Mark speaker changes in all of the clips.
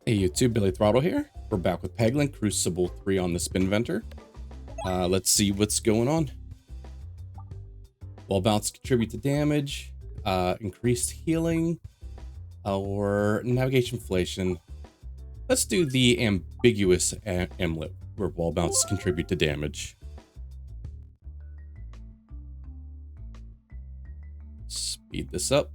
Speaker 1: Hey YouTube, Billy Throttle here. We're back with Peglin, Cruciball 3 on the Spinventor. Let's see what's going on. Wall bounce contribute to damage, increased healing, or navigation inflation. Let's do the ambiguous amulet, where wall bounce contribute to damage. Speed this up.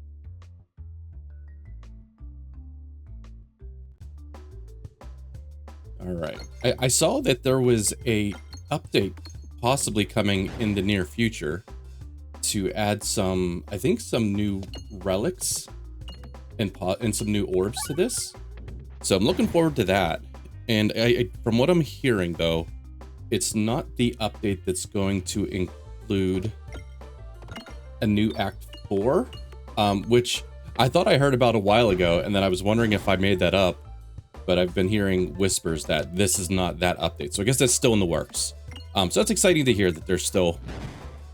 Speaker 1: All right. I saw that there was a update possibly coming in the near future to add some, I think, some new relics and some new orbs to this. So I'm looking forward to that. And from what I'm hearing, though, it's not the update that's going to include a new Act 4, which I thought I heard about a while ago, and then I was wondering if I made that up. But I've been hearing whispers that this is not that update. So I guess that's still in the works. So that's exciting to hear that they're still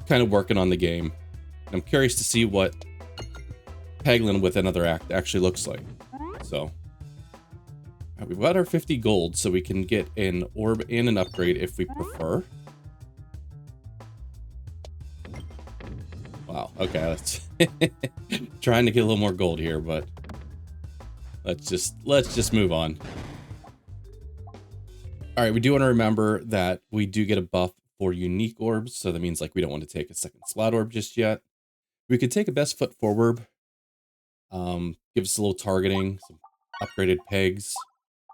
Speaker 1: kind of working on the game. And I'm curious to see what Peglin with another act actually looks like. So we've got our 50 gold, so we can get an orb and an upgrade if we prefer. Wow, okay, let's trying to get a little more gold here, but let's just move on. All right, we do want to remember that we do get a buff for unique orbs, so that means like we don't want to take a second slot orb just yet. We could take a best foot forward, give us a little targeting, some upgraded pegs.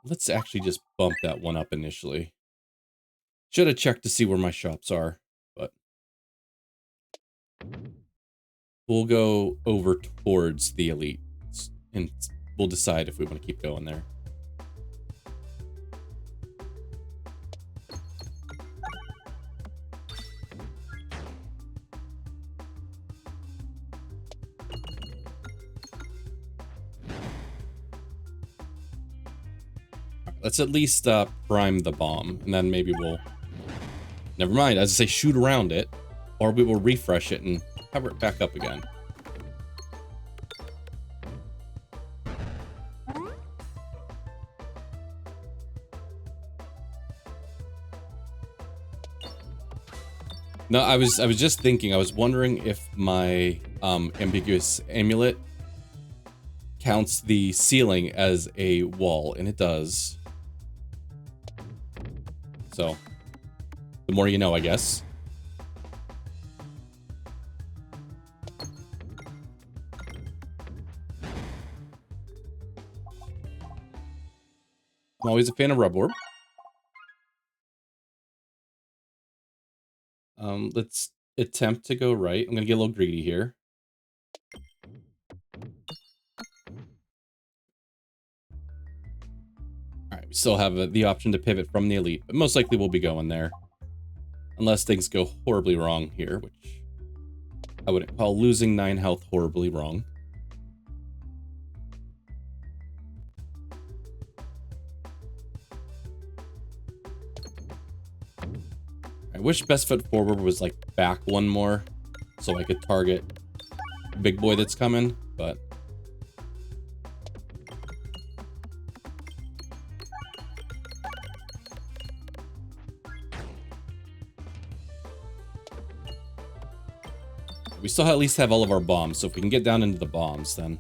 Speaker 1: Let's actually just bump that one up initially. Should have checked to see where my shops are, but we'll go over towards the elite and we'll decide if we want to keep going there. Let's at least prime the bomb, and then maybe we'll... Never mind, as I say, shoot around it, or we will refresh it and cover it back up again. No, I was just thinking, I was wondering if my ambiguous amulet counts the ceiling as a wall, and it does. So, the more you know, I guess. I'm always a fan of rub orb. Let's attempt to go right. I'm gonna get a little greedy here. Alright, we still have the option to pivot from the elite, but most likely we'll be going there. Unless things go horribly wrong here, which I wouldn't call losing 9 health horribly wrong. I wish best foot forward was like back one more so I could target the big boy that's coming, but we still at least have all of our bombs, so if we can get down into the bombs, then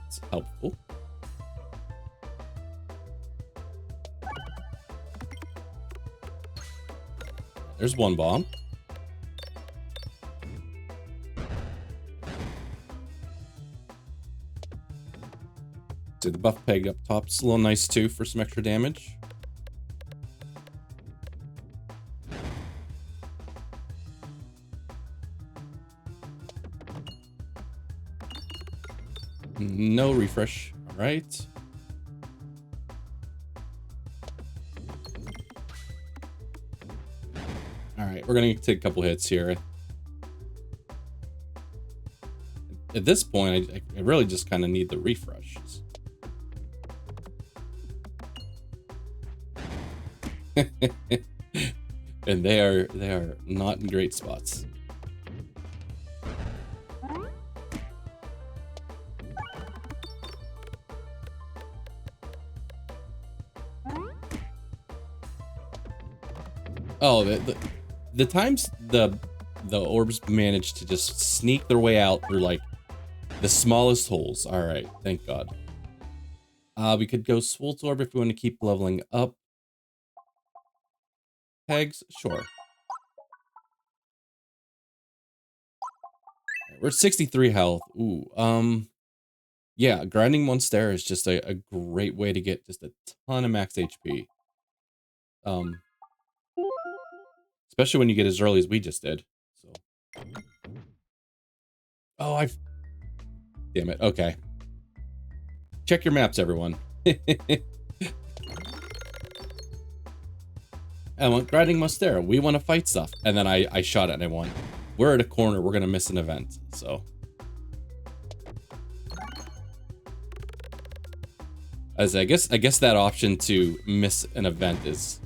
Speaker 1: it's helpful. There's one bomb. So the buff peg up top's a little nice too for some extra damage. No refresh. All right. All right, we're gonna take a couple hits here. At this point, I really just kind of need the refreshes. And they are not in great spots. Oh, the times the orbs manage to just sneak their way out through like the smallest holes. All right, thank God. We could go Swolt Orb if we want to keep leveling up. Pegs, sure. We're at 63 health. Ooh, yeah, grinding Monstera is just a great way to get just a ton of max HP. Especially when you get as early as we just did. So. Oh, damn it. Okay. Check your maps, everyone. I want grinding Monstera. We want to fight stuff. And then I shot it and I won. We're at a corner. We're gonna miss an event. So. As I guess that option to miss an event is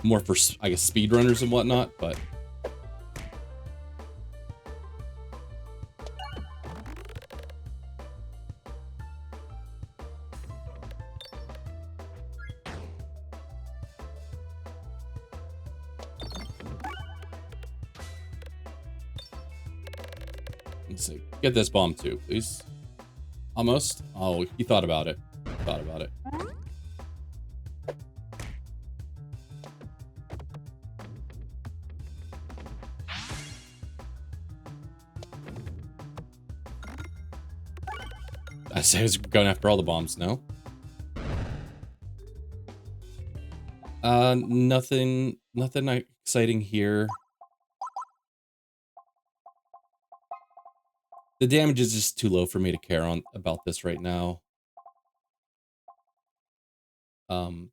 Speaker 1: more for, I guess, speedrunners and whatnot, but let's see. Get this bomb too, please. Almost. Oh, he thought about it. Thought about it. I say I was going after all the bombs, no? Nothing exciting here. The damage is just too low for me to care about this right now.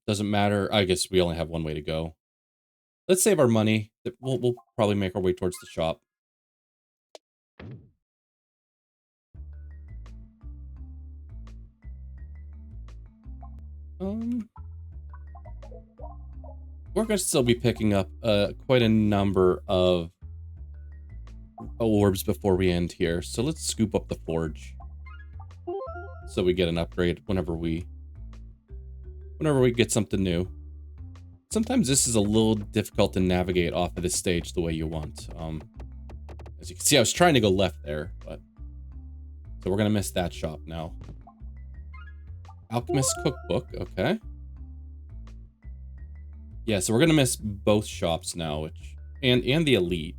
Speaker 1: Doesn't matter. I guess we only have one way to go. Let's save our money. We'll probably make our way towards the shop. We're gonna still be picking up quite a number of orbs before we end here. So let's scoop up the forge, so we get an upgrade whenever we get something new. Sometimes this is a little difficult to navigate off of this stage the way you want. As you can see, I was trying to go left there, but so we're gonna miss that shop now. Alchemist Cookbook, okay. Yeah, so we're gonna miss both shops now, which and the Elite.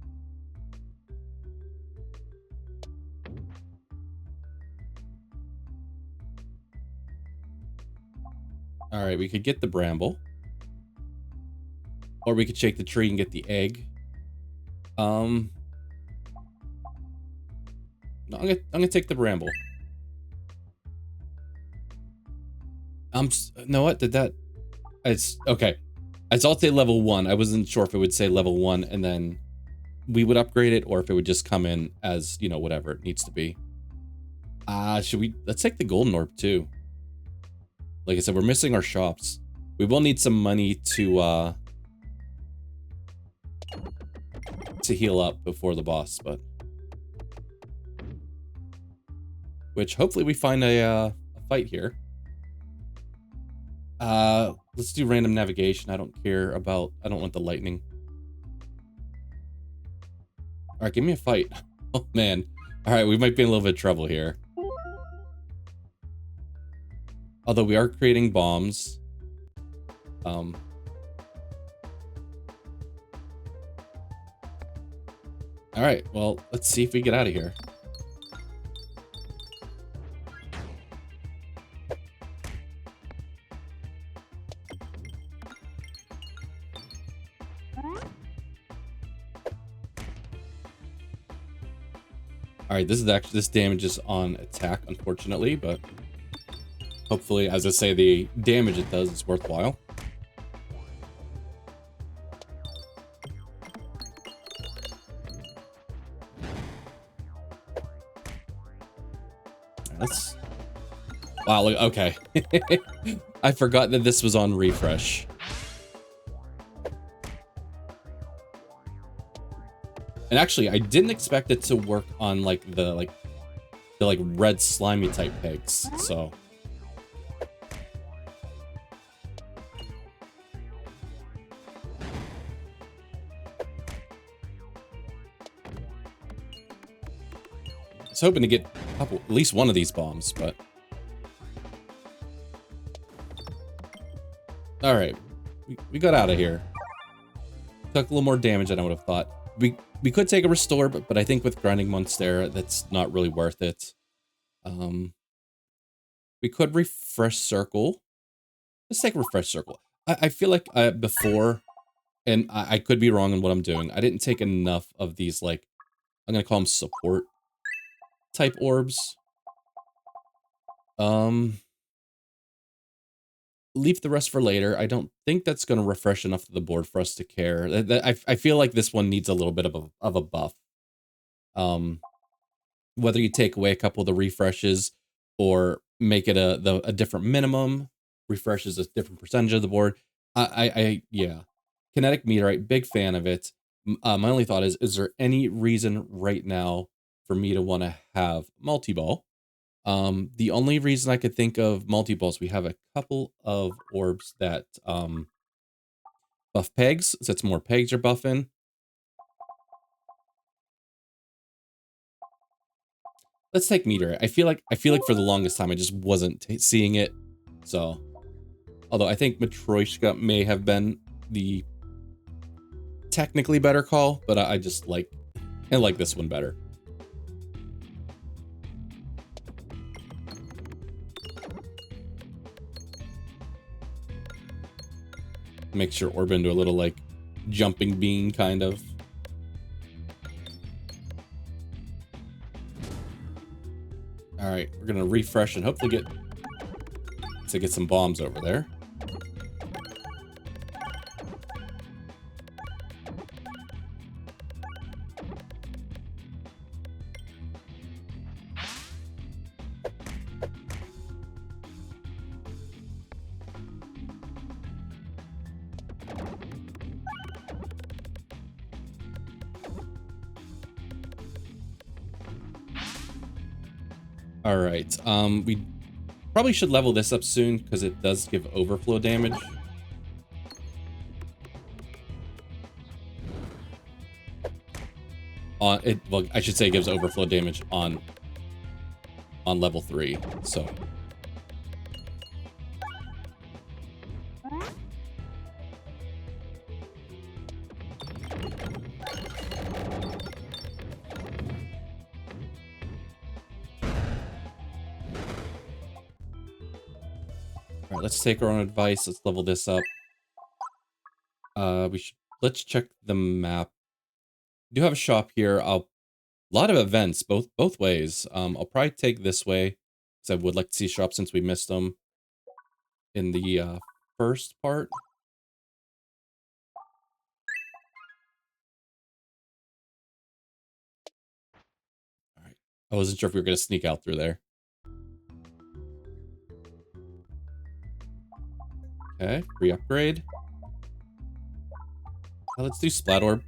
Speaker 1: All right, we could get the bramble, or we could shake the tree and get the egg. No, I'm gonna take the bramble. know what? It's okay. It's all say level 1. I wasn't sure if it would say level 1 and then we would upgrade it, or if it would just come in as, you know, whatever it needs to be. Let's take the golden orb too. Like I said, we're missing our shops. We will need some money to heal up before the boss, but which hopefully we find a fight here. Let's do random navigation. I don't want the lightning. All right, give me a fight. Oh man. All right, we might be in a little bit of trouble here. Although we are creating bombs. All right, well, let's see if we get out of here. All right, this damage is on attack, unfortunately, but hopefully, as I say, the damage it does is worthwhile. Wow, look, okay. I forgot that this was on refresh. And actually, I didn't expect it to work on the red slimy type pigs, so. was hoping to get a couple, at least one of these bombs, but... Alright. We got out of here. Took a little more damage than I would have thought. We could take a restore, but I think with grinding Monstera, that's not really worth it. We could refresh circle. Let's take a refresh circle. I feel like before, and I could be wrong in what I'm doing, I didn't take enough of these, like, I'm gonna call them support type orbs. Leave the rest for later. I don't think that's gonna refresh enough of the board for us to care. I feel like this one needs a little bit of a buff. Whether you take away a couple of the refreshes or make it a different minimum, refreshes a different percentage of the board. Yeah. Kinetic Meteorite, big fan of it. My only thought is there any reason right now for me to want to have multi-ball? The only reason I could think of multi-balls, we have a couple of orbs that buff pegs, so it's more pegs you're buffing. Let's take Meteorite. I feel like for the longest time I just wasn't seeing it. So, although I think Matryoshka may have been the technically better call, but I just like this one better. Makes your orb into a little like jumping bean kind of. All right, we're gonna refresh and hopefully get some bombs over there. All right, we probably should level this up soon because it does give overflow damage. Well, I should say it gives overflow damage on level 3. So all right, let's take our own advice. Let's level this up. Let's check the map. We do have a shop here. A lot of events both ways. I'll probably take this way because I would like to see shops since we missed them in the first part. All right. I wasn't sure if we were gonna sneak out through there. Okay, free upgrade. Let's do Splat Orb.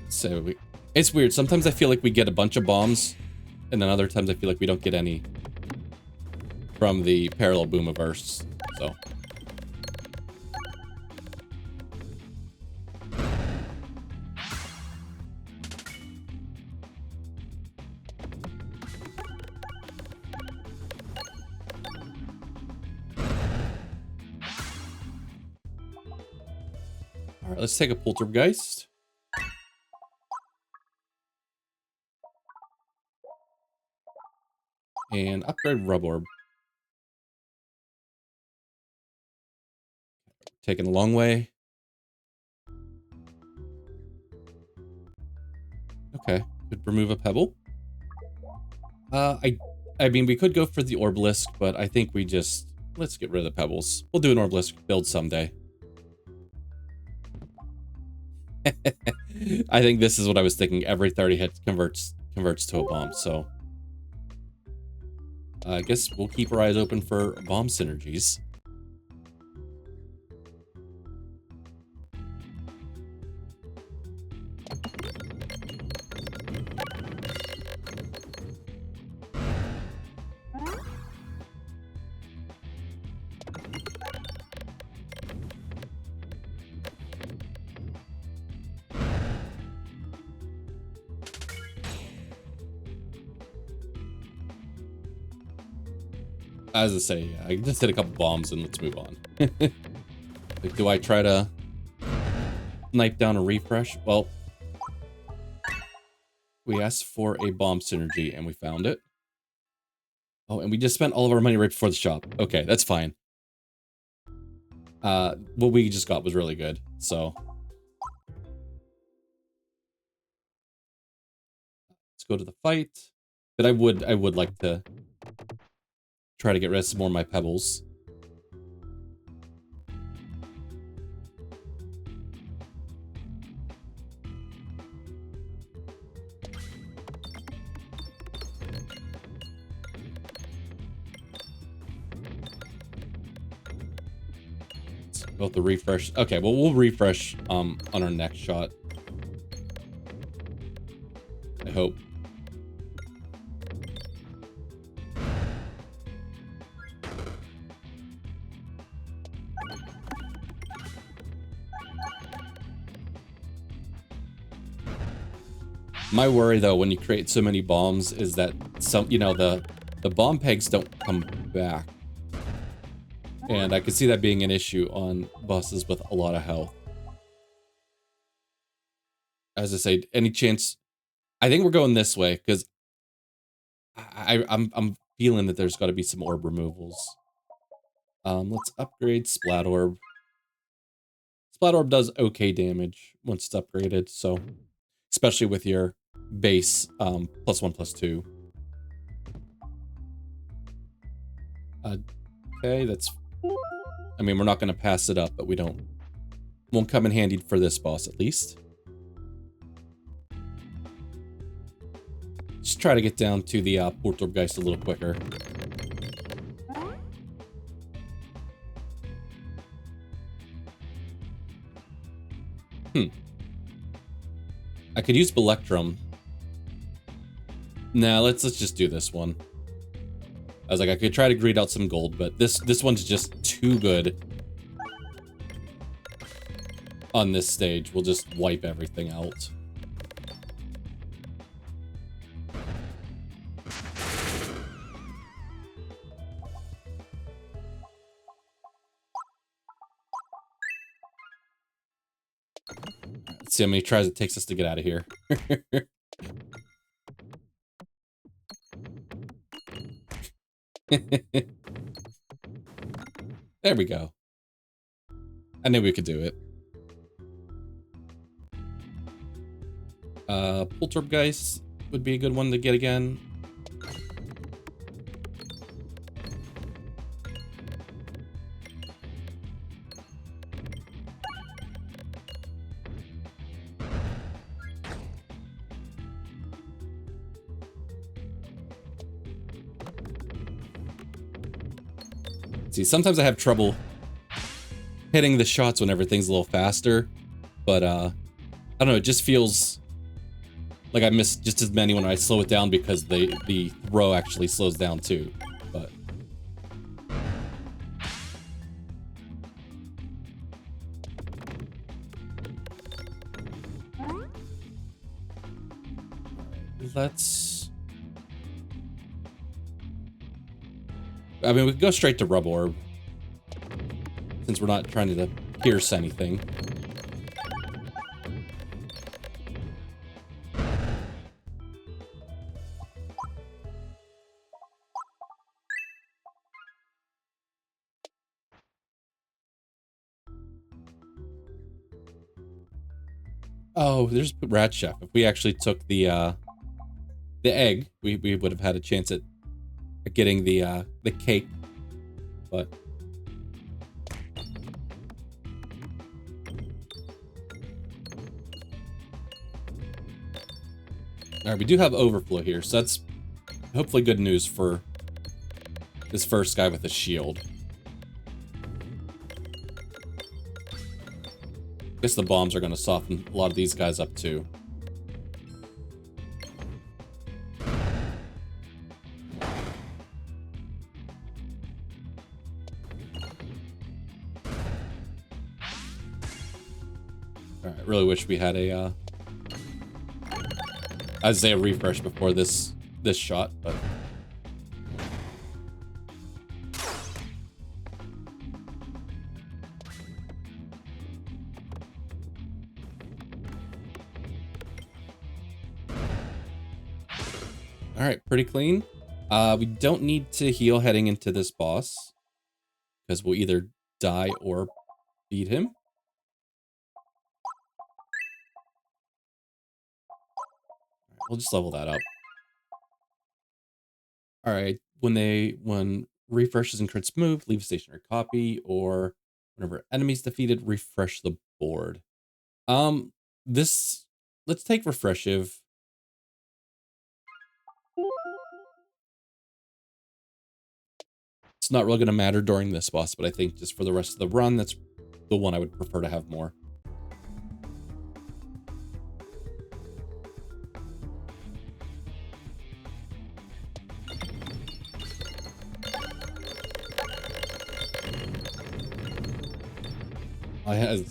Speaker 1: So it's weird. Sometimes I feel like we get a bunch of bombs, and then other times I feel like we don't get any from the parallel boomiverse. So. All right, let's take a Poltergeist. And upgrade Rub Orb. Taking a long way. Okay, could remove a Pebble. I mean, we could go for the Orbalisk, but I think let's get rid of the Pebbles. We'll do an Orbalisk build someday. I think this is what I was thinking. Every 30 hits converts to a bomb, so. I guess we'll keep our eyes open for bomb synergies. As I say, yeah, I just hit a couple bombs and let's move on. Like, do I try to snipe down a refresh? Well, we asked for a bomb synergy and we found it. Oh, and we just spent all of our money right before the shop. Okay, that's fine. What we just got was really good, so. Let's go to the fight. But I would like to try to get rid of some more of my pebbles. Both the refresh. Okay, well, we'll refresh on our next shot. I hope. My worry, though, when you create so many bombs is that some, you know, the bomb pegs don't come back. And I could see that being an issue on bosses with a lot of health. As I say, any chance... I think we're going this way, because I'm feeling that there's got to be some orb removals. Let's upgrade Splat Orb. Splat Orb does okay damage once it's upgraded, so... Especially with your base +1/+2. Okay, that's... I mean, we're not going to pass it up, but we won't come in handy for this boss, at least. Just try to get down to the Poltergeist a little quicker. I could use Belectrum. Nah, let's just do this one. I was like, I could try to greed out some gold, but this one's just too good. On this stage, we'll just wipe everything out. Let's see how many tries it takes us to get out of here. There we go. I knew we could do it. Poltergeist would be a good one to get again. See, sometimes I have trouble hitting the shots when everything's a little faster, but I don't know, it just feels like I miss just as many when I slow it down because the throw actually slows down too. But let's... I mean, we could go straight to Rub Orb, since we're not trying to pierce anything. Oh, there's Rat Chef. If we actually took the egg, we would have had a chance at getting the cake, but all right, we do have overflow here, so that's hopefully good news for This first guy with a shield. Guess the bombs are going to soften a lot of these guys up too. Alright, I really wish we had a I'd say a refresh before this shot, but all right, pretty clean. We don't need to heal heading into this boss because we'll either die or beat him. We'll just level that up. All right, when refreshes and crits move, leave a stationary copy, or whenever enemies defeated, refresh the board. This let's take refreshive. It's not really going to matter during this boss, but I think just for the rest of the run, that's the one I would prefer to have more.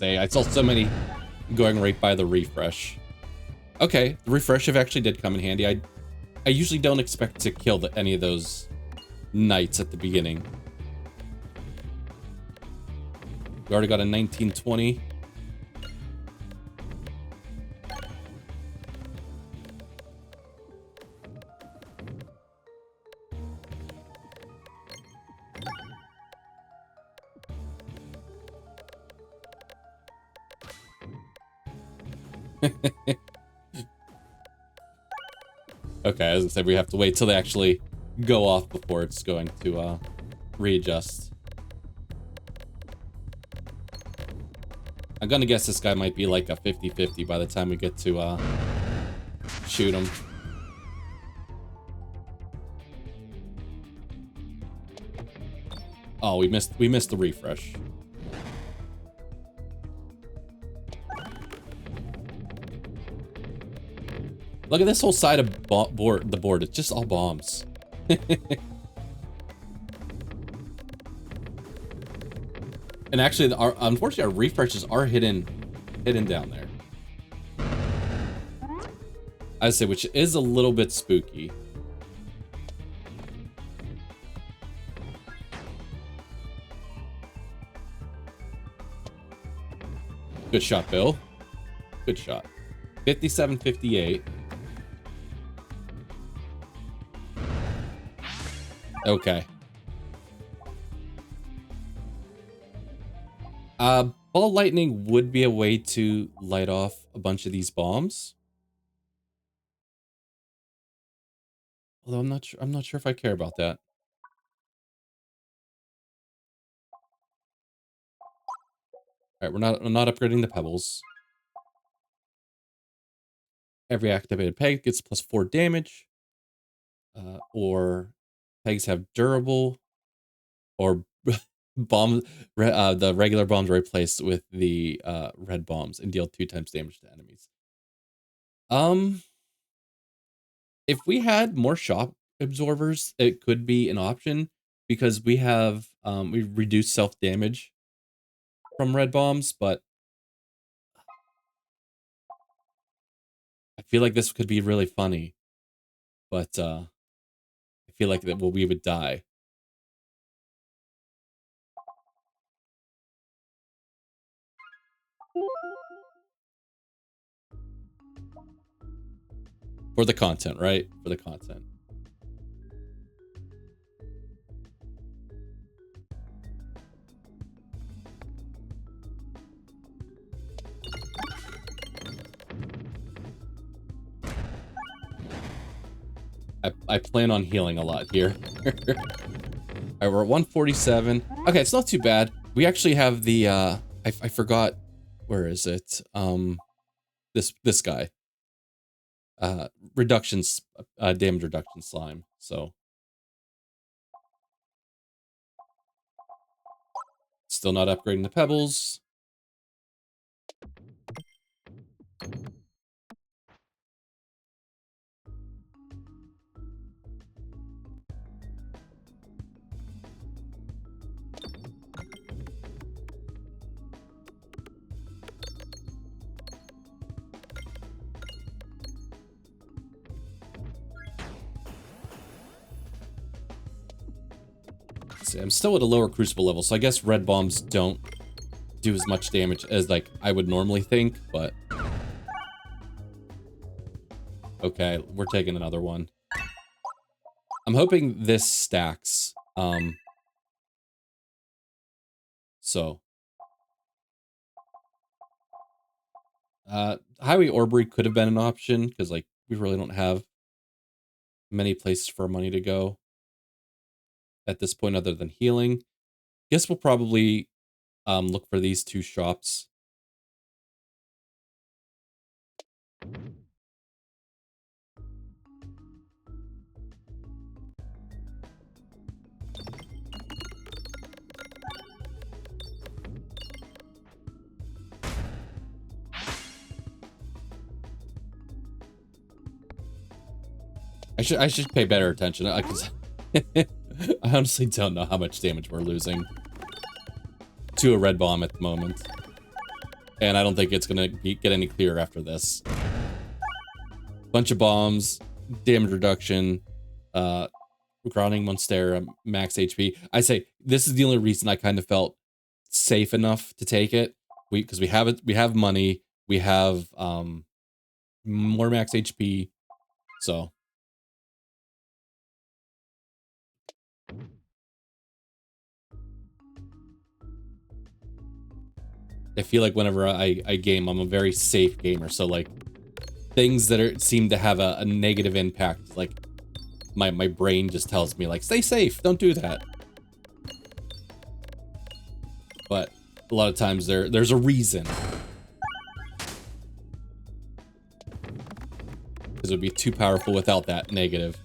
Speaker 1: I saw so many going right by the refresh. Okay, the refreshive actually did come in handy. I usually don't expect to kill any of those knights at the beginning. We already got a 1920. Okay, as I said, we have to wait till they actually go off before it's going to readjust. I'm gonna guess this guy might be like a 50-50 by the time we get to shoot him. Oh, we missed the refresh. Look at this whole side of the board. It's just all bombs. And actually, unfortunately, our refreshes are hidden down there. I'd say, which is a little bit spooky. Good shot, Bill. Good shot. 57-58. Okay. Ball lightning would be a way to light off a bunch of these bombs. Although I'm not sure if I care about that. All right, we're not upgrading the pebbles. Every activated peg gets +4 damage. Or pegs have durable, or bombs. The regular bombs are replaced with the red bombs and deal 2 times damage to enemies. If we had more shock absorbers, it could be an option because we have we reduce self damage from red bombs, but I feel like this could be really funny. But I feel like that we would die. For the content, right? For the content. I plan on healing a lot here. Alright, we're at 147. Okay, it's not too bad. We actually have the I forgot, where is it? This guy. Reductions, damage reduction slime. So Still not upgrading the Pebballs. See, I'm still at a lower Cruciball level, so I guess red bombs don't do as much damage as like I would normally think, but okay, we're taking another one. I'm hoping this stacks. So Highway Orbery could have been an option because like we really don't have many places for our money to go at this point other than healing. Guess we'll probably look for these two shops. I should pay better attention because I honestly don't know how much damage we're losing to a red bomb at the moment, and I don't think it's gonna get any clearer after this. Bunch of bombs, damage reduction, grounding Monstera, max HP. I say this is the only reason I kind of felt safe enough to take it. Because we have it, we have money, we have more max HP, so. I feel like whenever I game, I'm a very safe gamer. So like things that seem to have a negative impact, like my brain just tells me like, stay safe, don't do that. But a lot of times there's a reason. Because it would be too powerful without that negative.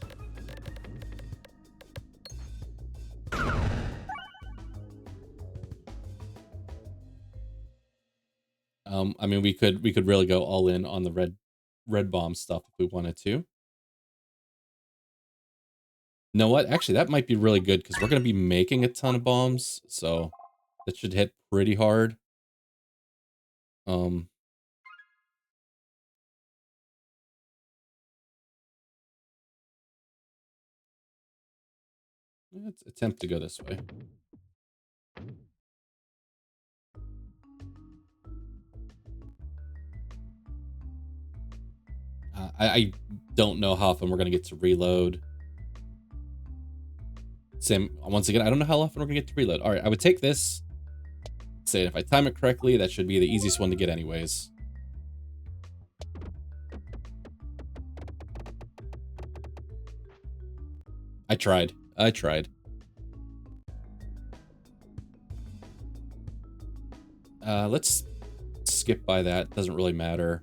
Speaker 1: I mean, we could really go all in on the red bomb stuff if we wanted to. You know what? Actually, that might be really good because we're going to be making a ton of bombs, so that should hit pretty hard. Let's attempt to go this way. I don't know how often we're going to get to reload. Same, once again, I don't know how often we're going to get to reload. All right, I would take this. Say if I time it correctly, that should be the easiest one to get anyways. I tried. Let's skip by that. Doesn't really matter.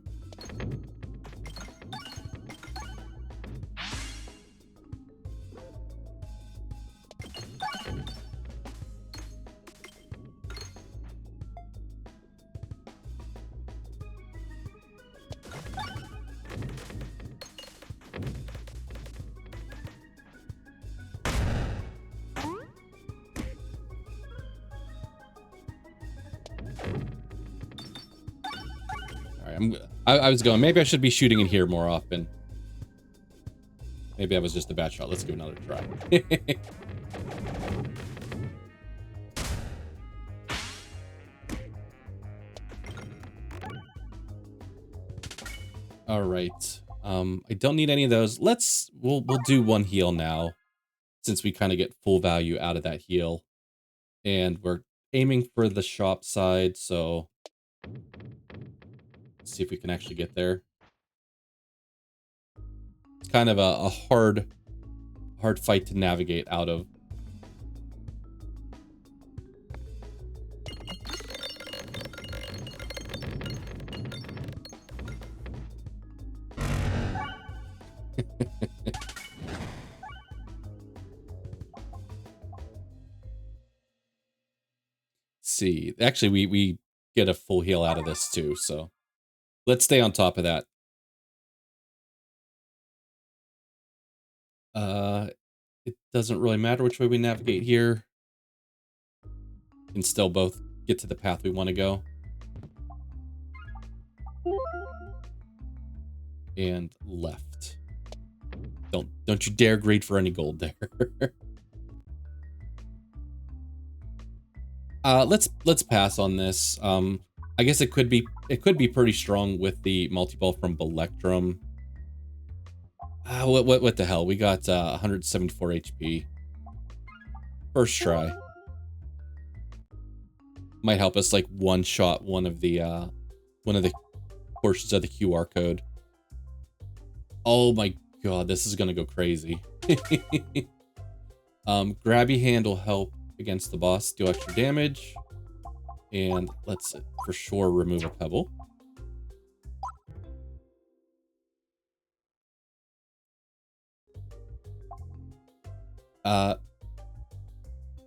Speaker 1: I was going, maybe I should be shooting in here more often. Maybe I was just a bad shot. Let's give another try. All right. I don't need any of those. We'll do one heal now, since we kind of get full value out of that heal. And we're aiming for the shop side, so let's see if we can actually get there. It's kind of a hard fight to navigate out of. see. Actually, we get a full heal out of this too, so let's stay on top of that. It doesn't really matter which way we navigate here. We can still both get to the path we want to go. And left. Don't you dare greed for any gold there. Let's pass on this. I guess it could be pretty strong with the multi-ball from Belectrum. What the hell? We got 174 HP. First try. Might help us like one-shot one of the portions of the QR code. Oh my god, this is gonna go crazy. Grabby hand will help against the boss, do extra damage. And let's for sure remove a pebble.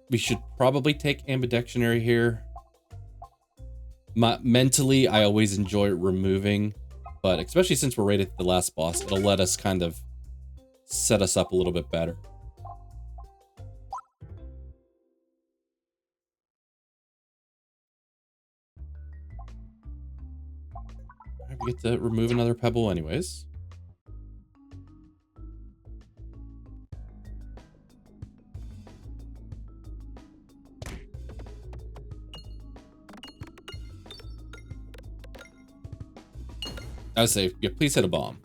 Speaker 1: We should probably take ambidextrary here. Mentally, I always enjoy removing, but especially since we're right at the last boss, it'll let us kind of set us up a little bit better. We get to remove another pebble anyways. I would say, yeah, please hit a bomb.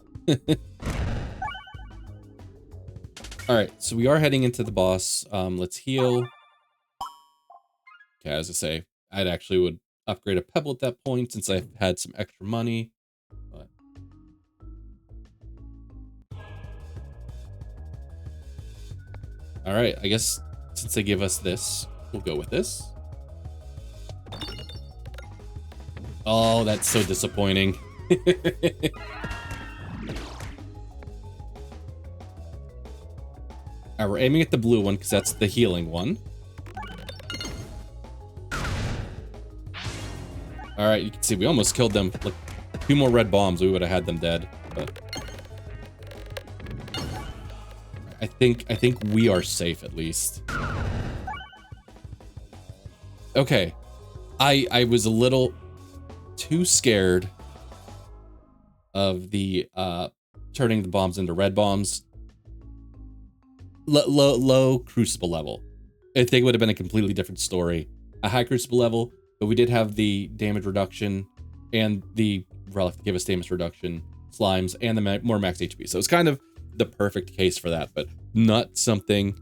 Speaker 1: Alright, so we are heading into the boss. Let's heal. Okay, as I say, I'd actually would upgrade a pebble at that point since I had some extra money. But alright, I guess since they give us this, we'll go with this. Oh, that's so disappointing. Alright, we're aiming at the blue one because that's the healing one. Alright, you can see we almost killed them. Like 2 more red bombs, we would have had them dead. But I think we are safe at least. Okay. I was a little too scared of the turning the bombs into red bombs. Low Cruciball level. I think it would have been a completely different story. A high Cruciball level, but we did have the damage reduction and the relic to give us damage reduction, slimes, and the more max HP. So it's kind of the perfect case for that, but not something.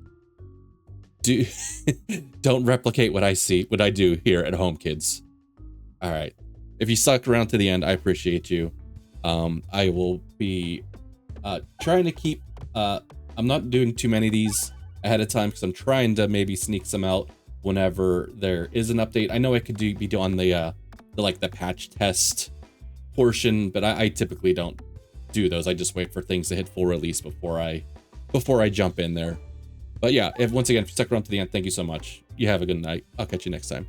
Speaker 1: Don't replicate what I do here at home, kids. All right. If you stuck around to the end, I appreciate you. I will be trying to keep. I'm not doing too many of these ahead of time because I'm trying to maybe sneak some out whenever there is an update. I know I could be doing the patch test portion, but I typically don't do those. I just wait for things to hit full release before I jump in there. But yeah, once again, if you stuck around to the end, thank you so much. You have a good night. I'll catch you next time.